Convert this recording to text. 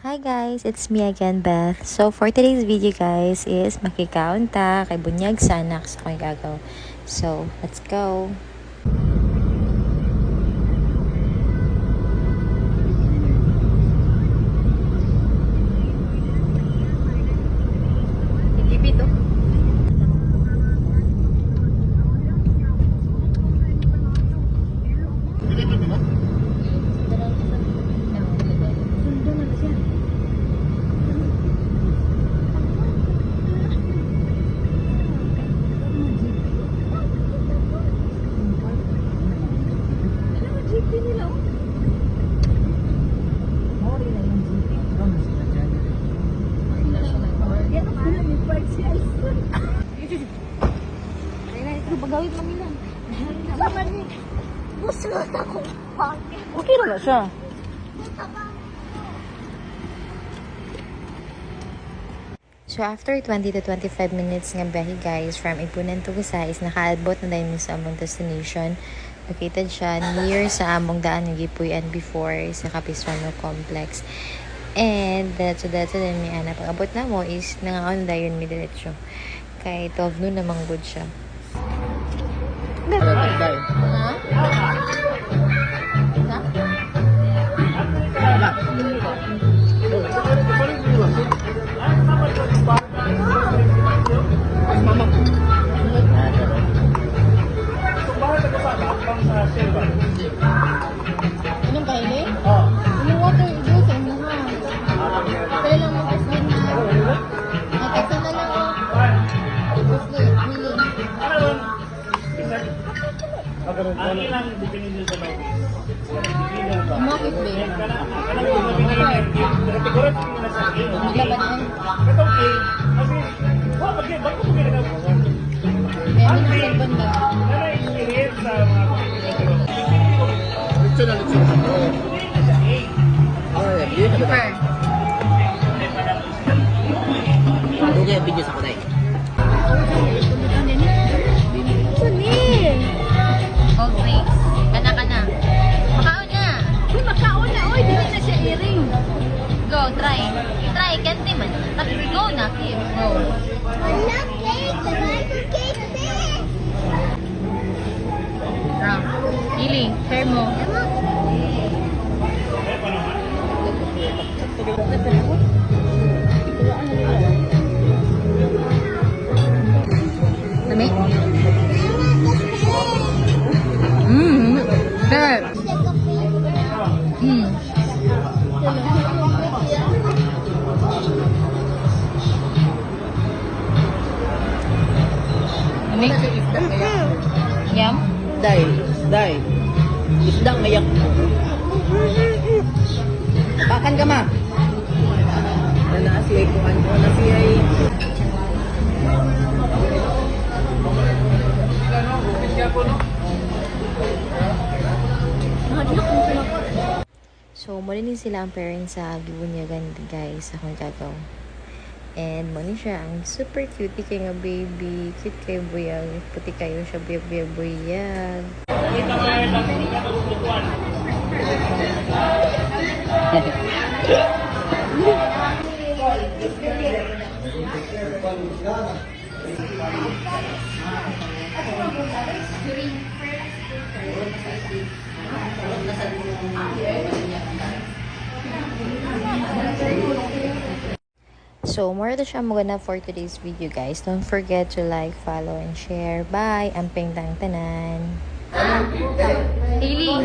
Hi guys, it's me again, Beth. So for today's video guys is makikaunta kay Bunyag sa anak sa kong gagaw. So, let's go! Igipit oh. Pagawid lang nila. Naman ni. Gusto ako. Okay na siya. So after 20 to 25 minutes nga biyahe guys from Ipunan to Visayas, nakaabot na dahil sa among destination. Located siya near sa among daan nga gipuy-an before sa Capistrano Complex. And so din may ana pag-abot na mo is nangaon dayon mi diretso. Kay 12 noon namang good siya. Anong kaili? Yung water juice ay mga. Kaya lang mga kasli na. Nagkasa na lang oh. Kasli, mili. Ang ilang definition sa lobby. Umakit ba? Correct mo na sa akin. Maglaban ay. Katong A, kasi, bago mo ginagawa? Kaya minasagban ba? Ano experience sa mga kompetidor? Lechon na lechon. Super. Dugay video sa kunay. Sunil! Oh, thanks. Kana. Makaon na. Uy, makaon na. Uy, dili na siya earring. Go, try. Try, kanti man. Tapos go na, Kim. Go. Wala cake! Wala cake din! Ram. Ili, share mo. Dami? Sarap. Dami? Yum? Day. Isda ngayak. Pakan ka ma. Wala siya kung ano na siya ay. So, muli din sila ang parents sa Gibunyagan guys sa akong gagaw. And muli siya ang super cutie kay nga baby. Cute kay buyag. Puti kayo siya buyag. So, more to siya maganda for today's video guys. Don't forget to like, follow, and share. Bye! Amping tang tanan! Hailey!